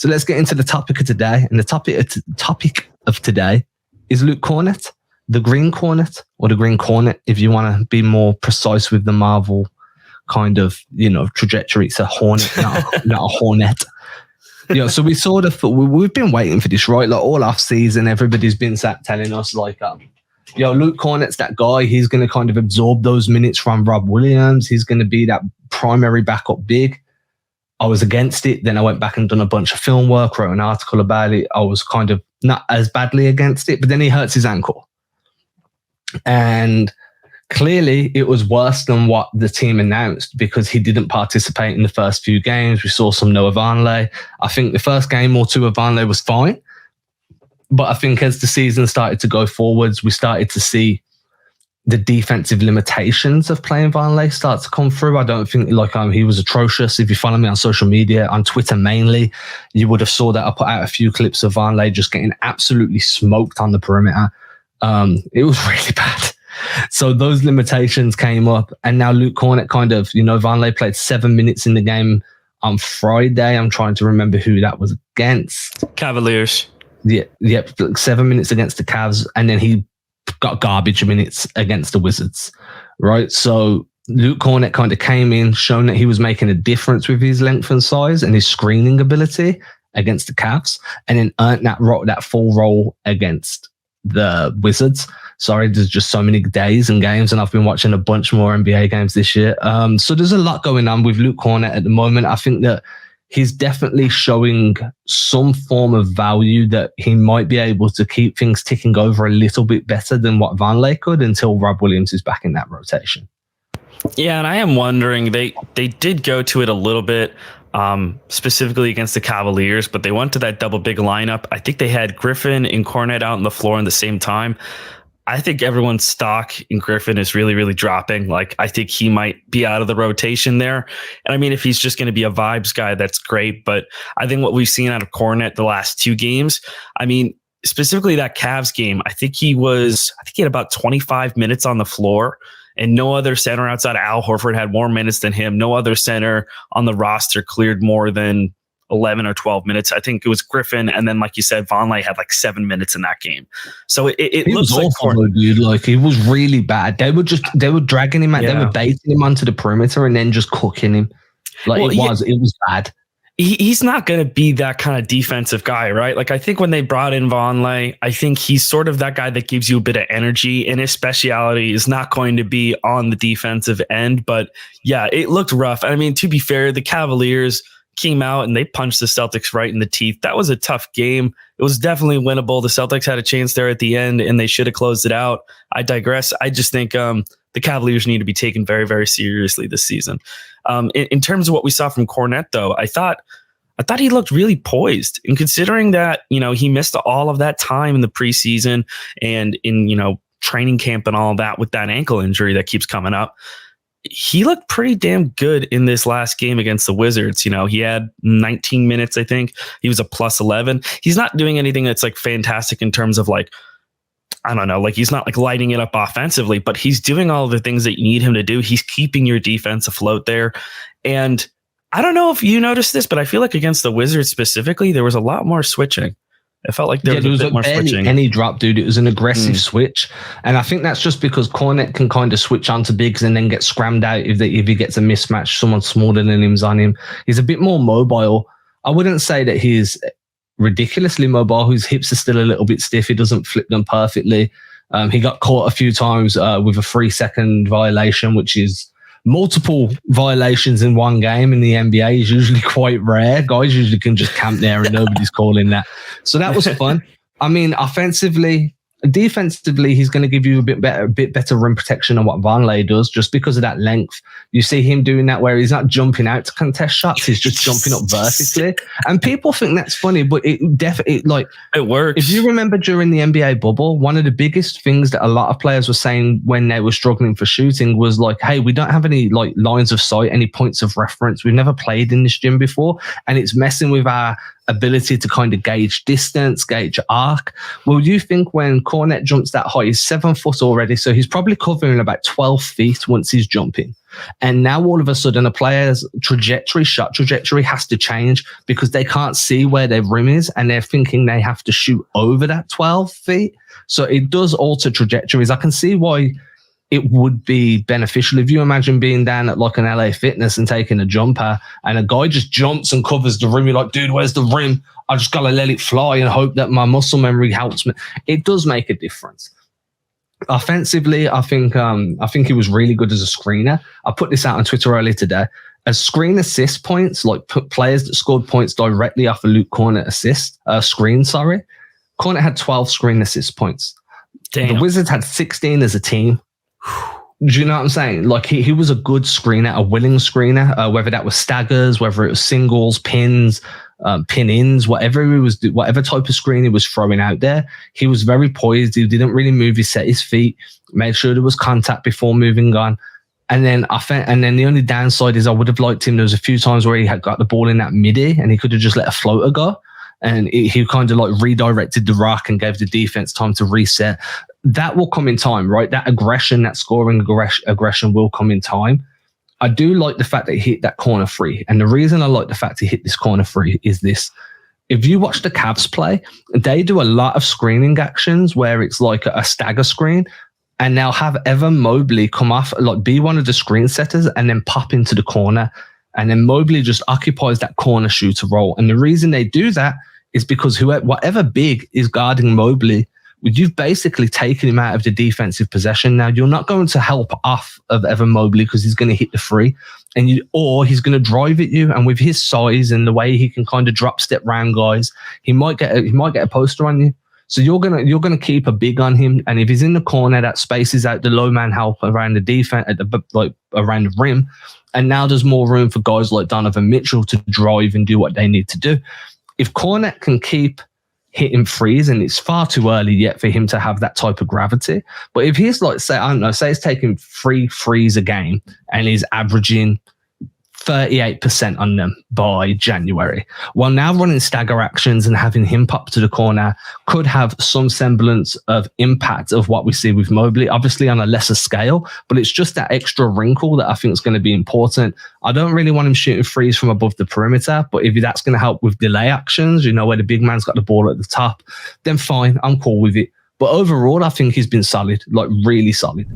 So let's get into the topic of today. And the topic of today is Luke Kornet, the Green Kornet, or the Green Kornet, if you want to be more precise with the Marvel kind of, trajectory. It's a hornet, not a hornet. So we've been waiting for this, right? Like all off season, everybody's been telling us like, Luke Kornet's that guy. He's going to kind of absorb those minutes from Rob Williams. He's going to be that primary backup big. I was against it. Then I went back and done a bunch of film work, wrote an article about it. I was kind of not as badly against it, but then he hurts his ankle. And clearly it was worse than what the team announced because he didn't participate in the first few games. We saw some Noah Vonleh. I think the first game or two of Vonleh was fine. But I think as the season started to go forwards, we started to see the defensive limitations of playing Vonleh start to come through. I don't think he was atrocious. If you follow me on social media, on Twitter mainly, you would have saw that I put out a few clips of Vonleh just getting absolutely smoked on the perimeter. It was really bad. So those limitations came up, and now Luke Kornet Vonleh played 7 minutes in the game on Friday. I'm trying to remember who that was against. Cavaliers. Yeah, 7 minutes against the Cavs, and then he got garbage minutes against the Wizards, right? So Luke Kornet kind of came in, shown that he was making a difference with his length and size and his screening ability against the Cavs, and then earned that full role against the Wizards. Sorry, there's just so many days and games, and I've been watching a bunch more NBA games this year. So there's a lot going on with Luke Kornet at the moment. I think that he's definitely showing some form of value that he might be able to keep things ticking over a little bit better than what Vonleh could until Rob Williams is back in that rotation. Yeah, and I am wondering, they did go to it a little bit, specifically against the Cavaliers, but they went to that double big lineup. I think they had Griffin and Kornet out on the floor at the same time. I think everyone's stock in Griffin is really, really dropping. Like, I think he might be out of the rotation there. And I mean, if he's just going to be a vibes guy, that's great. But I think what we've seen out of Kornet the last two games, I mean, specifically that Cavs game, I think he had about 25 minutes on the floor, and no other center outside of Al Horford had more minutes than him. No other center on the roster cleared more than 11 or 12 minutes. I think it was Griffin, and then, like you said, Vonleh had like 7 minutes in that game. So it looks like awful, dude. Like, it was really bad. They were dragging him out. Yeah. They were baiting him onto the perimeter and then just cooking him. It was bad. He's not going to be that kind of defensive guy, right? Like, I think when they brought in Vonleh, I think he's sort of that guy that gives you a bit of energy, and his speciality is not going to be on the defensive end. But yeah, it looked rough. I mean, to be fair, the Cavaliers came out and they punched the Celtics right in the teeth. That was a tough game. It was definitely winnable. The Celtics had a chance there at the end, and they should have closed it out. I digress. I just think the Cavaliers need to be taken very, very seriously this season. In terms of what we saw from Kornet, though, I thought he looked really poised. And considering that, he missed all of that time in the preseason and in, training camp and all that with that ankle injury that keeps coming up, he looked pretty damn good in this last game against the Wizards. He had 19 minutes, I think. He was a plus 11. He's not doing anything that's like fantastic in terms of like, I don't know, like he's not like lighting it up offensively, but he's doing all the things that you need him to do. He's keeping your defense afloat there. And I don't know if you noticed this, but I feel like against the Wizards specifically, there was a lot more switching. It felt like there was a bit more switching. Any drop, dude. It was an aggressive switch. And I think that's just because Kornet can kind of switch onto bigs and then get scrammed out if he gets a mismatch, someone smaller than him's on him. He's a bit more mobile. I wouldn't say that he's ridiculously mobile. His hips are still a little bit stiff. He doesn't flip them perfectly. He got caught a few times with a 3-second violation, which is multiple violations in one game in the NBA is usually quite rare. Guys usually can just camp there and nobody's calling that. So that was fun. I mean, defensively, he's going to give you a bit better rim protection than what Vonleh does, just because of that length. You see him doing that where he's not jumping out to contest shots; he's just jumping up vertically. And people think that's funny, but it definitely it works. If you remember during the NBA bubble, one of the biggest things that a lot of players were saying when they were struggling for shooting was like, "Hey, we don't have any like lines of sight, any points of reference. We've never played in this gym before, and it's messing with our ability to kind of gauge distance, gauge arc. Well, you think when Kornet jumps that high, he's 7 foot already, so he's probably covering about 12 feet once he's jumping. And now all of a sudden a player's shot trajectory has to change because they can't see where their rim is and they're thinking they have to shoot over that 12 feet. So it does alter trajectories. I can see why it would be beneficial if you imagine being down at like an LA Fitness and taking a jumper and a guy just jumps and covers the rim. You're like, dude, where's the rim? I just got to let it fly and hope that my muscle memory helps me. It does make a difference. Offensively, I think he was really good as a screener. I put this out on Twitter earlier today. As screen assist points, like players that scored points directly off a Luke Kornet screen. Kornet had 12 screen assist points. Damn. The Wizards had 16 as a team. Do you know what I'm saying? Like he was a good screener, a willing screener, whether that was staggers, whether it was singles, pins, pin-ins, whatever type of screen he was throwing out there. He was very poised. He didn't really move. He set his feet, made sure there was contact before moving on. And then the only downside is I would have liked him. There was a few times where he had got the ball in that midi and he could have just let a floater go. And he kind of like redirected the rock and gave the defense time to reset. That will come in time, right? That aggression, that scoring aggression will come in time. I do like the fact that he hit that corner free. And the reason I like the fact he hit this corner free is this. If you watch the Cavs play, they do a lot of screening actions where it's like a stagger screen and they'll have Evan Mobley come off, like be one of the screen setters and then pop into the corner. And then Mobley just occupies that corner shooter role. And the reason they do that is because whatever big is guarding Mobley, you've basically taken him out of the defensive possession. Now, you're not going to help off of Evan Mobley because he's going to hit the free or he's going to drive at you. And with his size and the way he can kind of drop step round guys, he might get a poster on you. So you're gonna keep a big on him. And if he's in the corner, that spaces out the low man help around the defense around the rim. And now there's more room for guys like Donovan Mitchell to drive and do what they need to do. If Kornet can keep hitting threes, and it's far too early yet for him to have that type of gravity, but if he's like, say he's taking 3 threes a game and he's averaging 38% on them by January, well, now running stagger actions and having him pop to the corner could have some semblance of impact of what we see with Mobley, obviously on a lesser scale, but it's just that extra wrinkle that I think is going to be important. I don't really want him shooting threes from above the perimeter, but if that's going to help with delay actions, where the big man's got the ball at the top, then fine, I'm cool with it. But overall, I think he's been solid, like really solid.